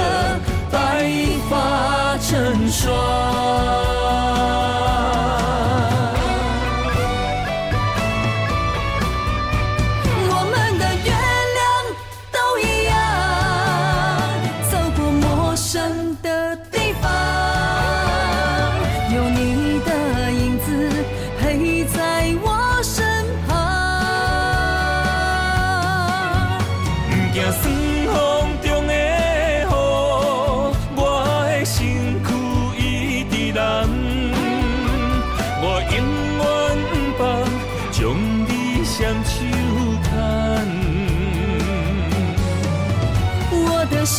S3: 白发成霜。
S2: 我们的月亮都一样，走过陌生的地方，有你的影子陪在我身旁。
S3: 不惊酸风中的雨，我的身躯一直蓝。我永远不放，将你双手牵。
S2: 我的心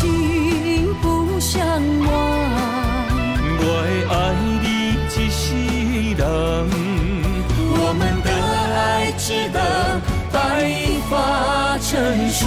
S2: 不想忘，
S3: 我会爱你一世人。我们的爱值得白发成霜。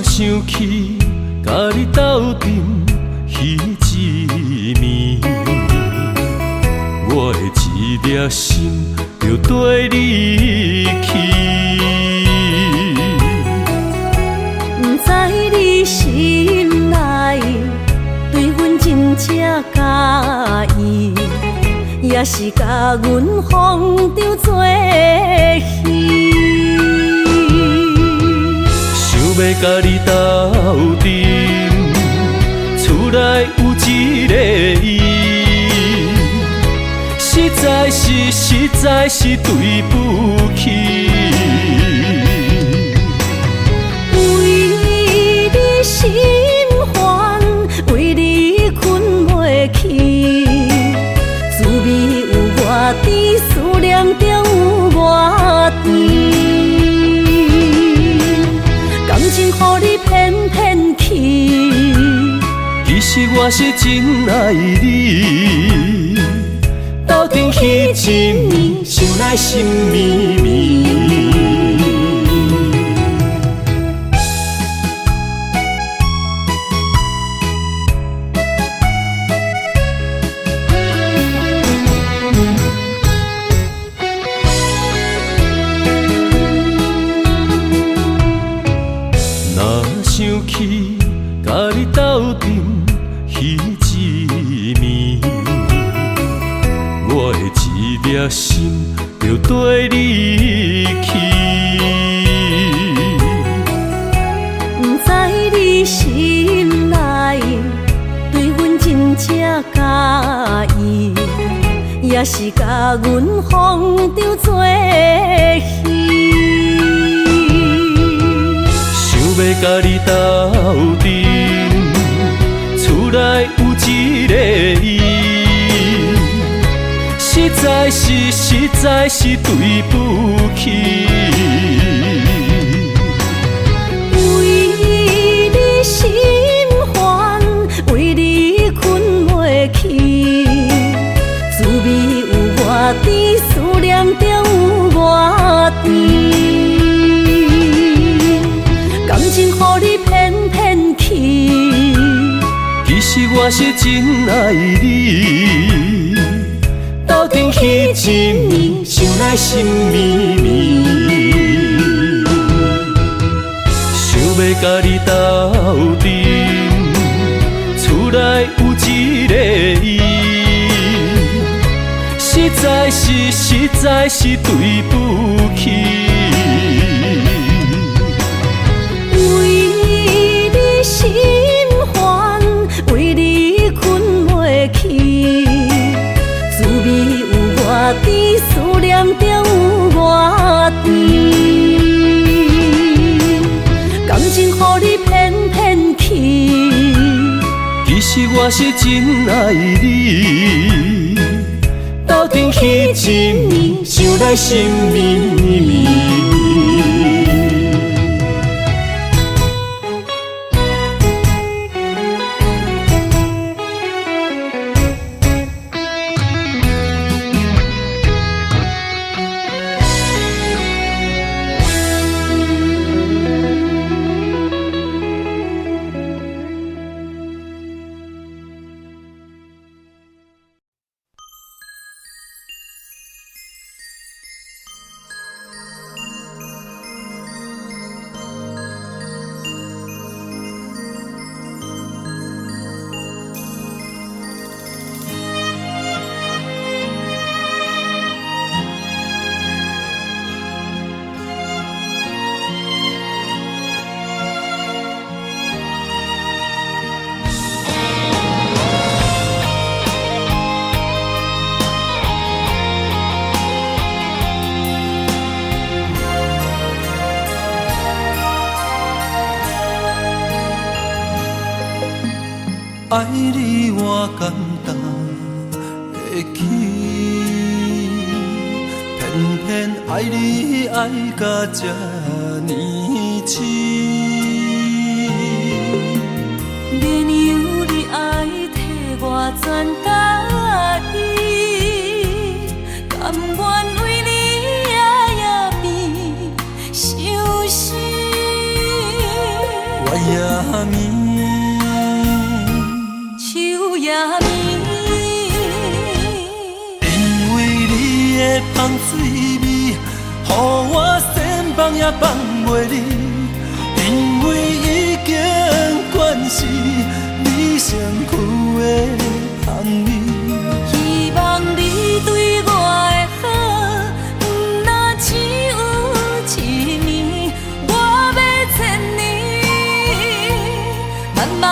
S3: 想起甲你斗阵彼一暝，我的一粒心就跟你去。
S2: 不知你心内对阮真正介意，也是甲阮放着做戏。
S3: 要甲你斗阵，厝内有一个伊，实在是对不起。
S2: 为你心烦，为你困袂去，滋味有偌甜，思念中有偌甜。感情予你骗骗去，
S3: 其实我是真爱你。斗阵彼一暝，想来心绵绵。斗阵彼一面，我的一粒心就跟你去。
S2: 不知你心内对阮真正介意，也是甲阮放着做戏。
S3: 想要甲你斗阵，厝内有一个伊，实在是对不起。
S2: 为你心烦，为你困袂去，滋味有偌甜，思念就有偌甜。感情予你骗骗去，
S3: 其实我是真爱你，斗阵彼一暝，想来心绵绵。想要甲你斗阵，厝内有一个伊，实在是对不起。
S2: 为你心烦，为你困袂去，滋味有偌甜，思念就有偌甜。感情予你骗骗去，
S3: 其实我是真爱你，斗阵彼一暝，想来心绵绵。爱你我简单会起，偏偏爱你爱到这呢深。
S2: 免由你爱替我全答应，甘愿为你夜眠伤心。
S3: 我也眠。
S2: 夜眠，
S3: 因为你的香水味，予我先放也放袂离。因为已经惯是你身躯的香味，
S2: 希望你对我的好，不若只有一年，我要千年，慢慢。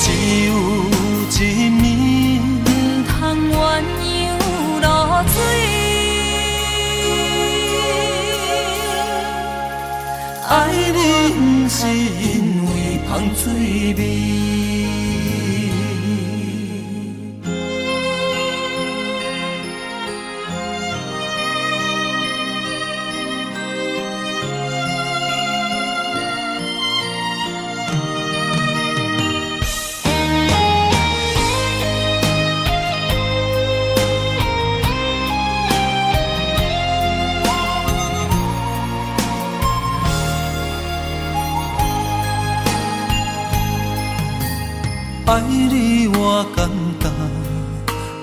S3: 只有一暝，
S2: 不通鸳鸯落水。
S3: 爱你不是因为香水味。爱你我简单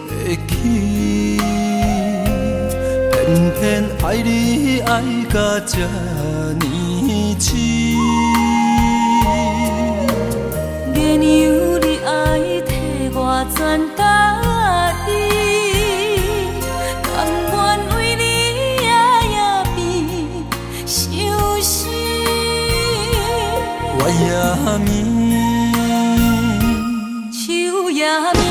S3: 会起，偏偏爱你爱到这呢深。我也眠，
S2: 树也眠，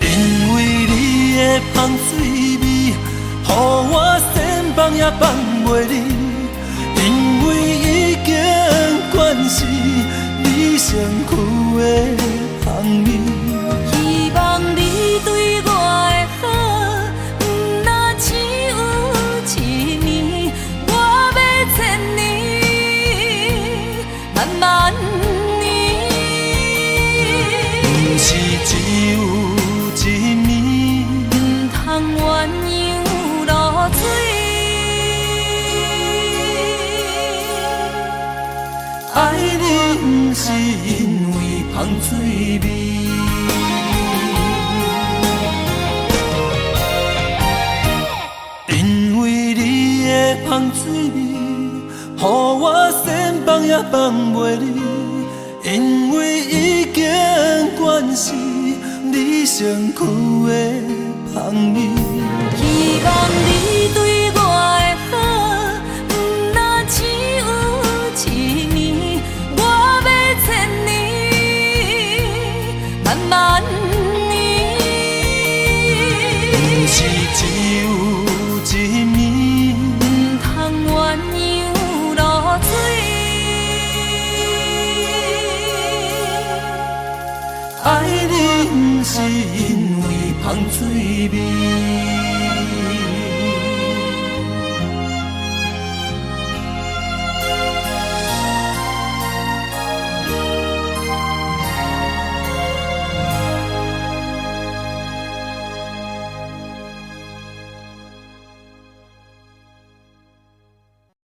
S3: 因为你的香水味，予我先放也放袂离，因为已经惯是你身躯的香味。
S2: 希望你对我的好，不若只有一年，我要千年，慢慢年。
S3: 不是只有一暝，
S2: 唔通鸳鸯落水。
S3: 爱你不是因为香水味。因为你的香水味，予我先放也放袂离，因为已经惯是你身躯的香味。
S2: 希望你对我的好，不若只有一年，我要千年，慢慢年。
S3: 不是只有一暝，
S2: 唔通鸳鸯落水。
S3: 爱你不是因为香水味。